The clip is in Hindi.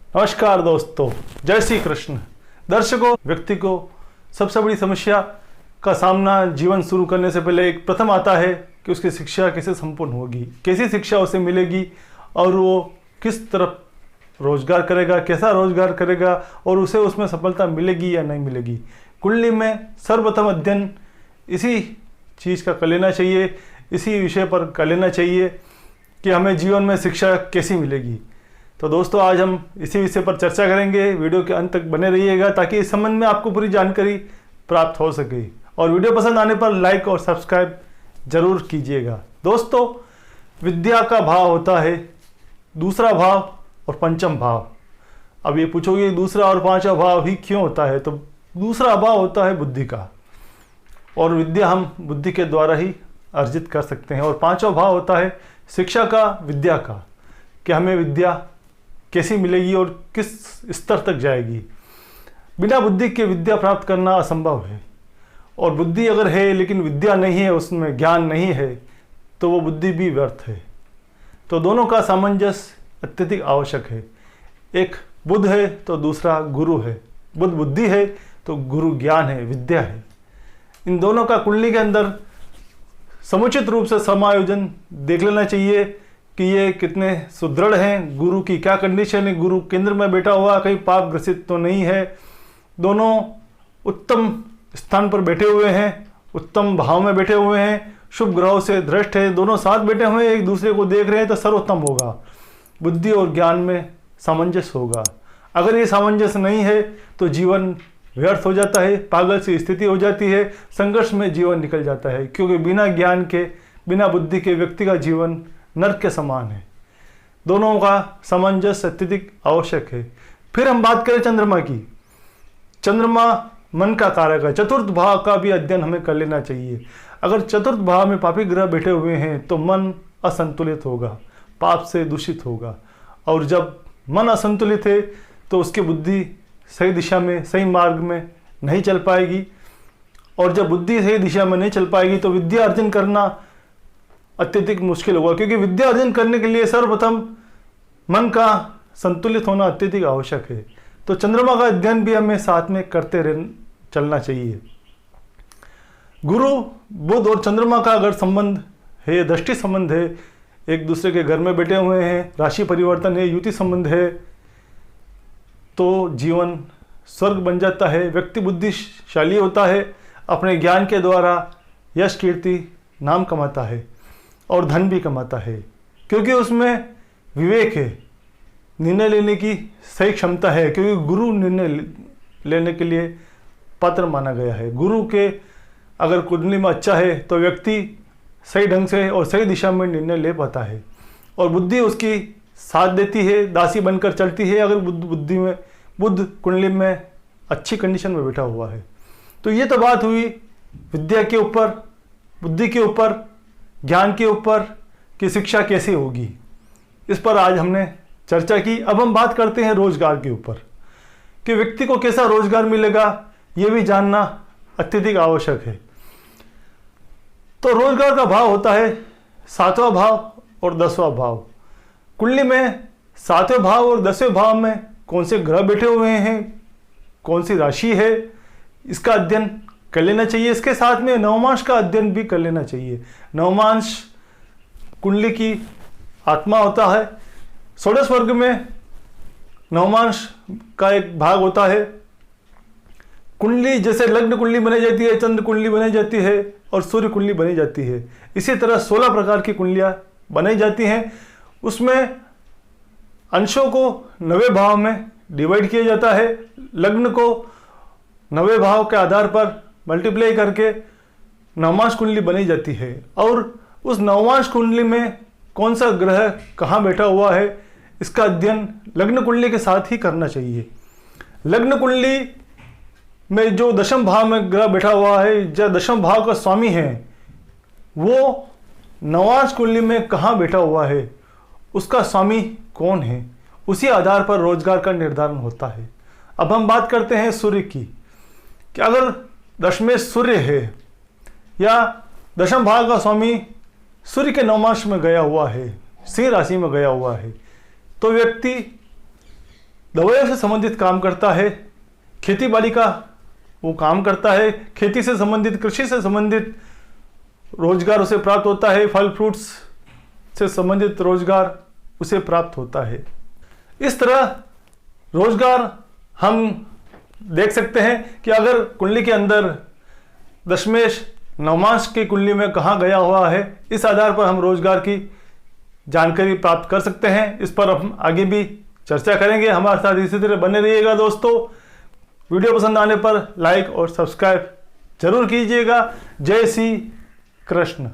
नमस्कार दोस्तों, जय श्री कृष्ण। दर्शकों, व्यक्ति को सबसे बड़ी समस्या का सामना जीवन शुरू करने से पहले एक प्रथम आता है कि उसकी शिक्षा कैसे संपूर्ण होगी, कैसी शिक्षा उसे मिलेगी और वो किस तरफ रोजगार करेगा, कैसा रोजगार करेगा और उसे उसमें सफलता मिलेगी या नहीं मिलेगी। कुंडली में सर्वप्रथम अध्ययन इसी चीज़ का कर लेना चाहिए, इसी विषय पर कर लेना चाहिए कि हमें जीवन में शिक्षा कैसी मिलेगी। तो दोस्तों, आज हम इसी विषय पर चर्चा करेंगे। वीडियो के अंत तक बने रहिएगा ताकि इस संबंध में आपको पूरी जानकारी प्राप्त हो सके और वीडियो पसंद आने पर लाइक और सब्सक्राइब जरूर कीजिएगा। दोस्तों, विद्या का भाव होता है दूसरा भाव और पंचम भाव। अब ये पूछोगे दूसरा और पांचवा भाव ही क्यों होता है, तो दूसरा भाव होता है बुद्धि का और विद्या हम बुद्धि के द्वारा ही अर्जित कर सकते हैं। और पांचवा भाव होता है शिक्षा का, विद्या का, कि हमें विद्या कैसी मिलेगी और किस स्तर तक जाएगी। बिना बुद्धि के विद्या प्राप्त करना असंभव है और बुद्धि अगर है लेकिन विद्या नहीं है, उसमें ज्ञान नहीं है, तो वो बुद्धि भी व्यर्थ है। तो दोनों का सामंजस्य अत्यधिक आवश्यक है। एक बुद्ध है तो दूसरा गुरु है। बुद्ध बुद्धि है तो गुरु ज्ञान है, विद्या है। इन दोनों का कुंडली के अंदर समुचित रूप से समायोजन देख लेना चाहिए कि ये कितने सुदृढ़ हैं, गुरु की क्या कंडीशन है, गुरु केंद्र में बैठा हुआ कहीं पाप ग्रसित तो नहीं है, दोनों उत्तम स्थान पर बैठे हुए हैं, उत्तम भाव में बैठे हुए हैं, शुभ ग्रहों से दृष्ट है, दोनों साथ बैठे हुए हैं, एक दूसरे को देख रहे हैं, तो सर्वोत्तम होगा। बुद्धि और ज्ञान में सामंजस्य होगा। अगर ये सामंजस्य नहीं है तो जीवन व्यर्थ हो जाता है, पागल सी स्थिति हो जाती है, संघर्ष में जीवन निकल जाता है, क्योंकि बिना ज्ञान के, बिना बुद्धि के व्यक्ति का जीवन नर्क के समान है। दोनों का सामंजस्य अत्यधिक आवश्यक है। फिर हम बात करें चंद्रमा की। चंद्रमा मन का कारक है। चतुर्थ भाव का भी अध्ययन हमें कर लेना चाहिए। अगर चतुर्थ भाव में पापी ग्रह बैठे हुए हैं तो मन असंतुलित होगा, पाप से दूषित होगा, और जब मन असंतुलित है तो उसकी बुद्धि सही दिशा में, सही मार्ग में नहीं चल पाएगी, और जब बुद्धि सही दिशा में नहीं चल पाएगी तो विद्या अर्जन करना अत्यधिक मुश्किल होगा, क्योंकि विद्या अर्जन करने के लिए सर्वप्रथम मन का संतुलित होना अत्यधिक आवश्यक है। तो चंद्रमा का अध्ययन भी हमें साथ में करते चलना चाहिए। गुरु, बुध और चंद्रमा का अगर संबंध है, दृष्टि संबंध है, एक दूसरे के घर में बैठे हुए हैं, राशि परिवर्तन है, युति संबंध है, तो जीवन स्वर्ग बन जाता है। व्यक्ति बुद्धिशाली होता है, अपने ज्ञान के द्वारा यश, कीर्ति, नाम कमाता है और धन भी कमाता है, क्योंकि उसमें विवेक है, निर्णय लेने की सही क्षमता है, क्योंकि गुरु निर्णय लेने के लिए पात्र माना गया है। गुरु के अगर कुंडली में अच्छा है तो व्यक्ति सही ढंग से और सही दिशा में निर्णय ले पाता है, और बुद्धि उसकी साथ देती है, दासी बनकर चलती है, अगर बुद्ध कुंडली में अच्छी कंडीशन में बैठा हुआ है। तो ये तो बात हुई विद्या के ऊपर, बुद्धि के ऊपर, ज्ञान के ऊपर कि शिक्षा कैसी होगी, इस पर आज हमने चर्चा की। अब हम बात करते हैं रोजगार के ऊपर कि व्यक्ति को कैसा रोजगार मिलेगा, ये भी जानना अत्यधिक आवश्यक है। तो रोजगार का भाव होता है 7वां भाव और 10वां भाव। कुंडली में 7वें भाव और 10वें भाव में कौन से ग्रह बैठे हुए हैं, कौन सी राशि है, इसका अध्ययन कर लेना चाहिए। इसके साथ में नवमांश का अध्ययन भी कर लेना चाहिए। नवमांश कुंडली की आत्मा होता है। षोडश वर्ग में नवमांश का एक भाग होता है। कुंडली जैसे लग्न कुंडली बनी जाती है, चंद्र कुंडली बनी जाती है और सूर्य कुंडली बनी जाती है, इसी तरह 16 प्रकार की कुंडलियाँ बनाई जाती हैं। उसमें अंशों को 9वें भाव में डिवाइड किया जाता है। लग्न को 9वें भाव के आधार पर मल्टीप्लाई करके नवमांश कुंडली बनी जाती है, और उस नवमांश कुंडली में कौन सा ग्रह कहाँ बैठा हुआ है, इसका अध्ययन लग्न कुंडली के साथ ही करना चाहिए। लग्न कुंडली में जो दशम भाव में ग्रह बैठा हुआ है, जो दशम भाव का स्वामी है, वो नवमांश कुंडली में कहाँ बैठा हुआ है, उसका स्वामी कौन है, उसी आधार पर रोजगार का निर्धारण होता है। अब हम बात करते हैं सूर्य की कि अगर दशमें सूर्य है या दशम भाव का स्वामी सूर्य के नवमांश में गया हुआ है, सिंह राशि में गया हुआ है, तो व्यक्ति दवाइयों से संबंधित काम करता है, खेती बाड़ी का वो काम करता है, खेती से संबंधित, कृषि से संबंधित रोजगार उसे प्राप्त होता है, फल फ्रूट्स से संबंधित रोजगार उसे प्राप्त होता है। इस तरह रोजगार हम देख सकते हैं कि अगर कुंडली के अंदर दशमेश नवमांश की कुंडली में कहाँ गया हुआ है, इस आधार पर हम रोजगार की जानकारी प्राप्त कर सकते हैं। इस पर हम आगे भी चर्चा करेंगे। हमारे साथ इसी तरह बने रहिएगा दोस्तों। वीडियो पसंद आने पर लाइक और सब्सक्राइब जरूर कीजिएगा। जय श्री कृष्ण।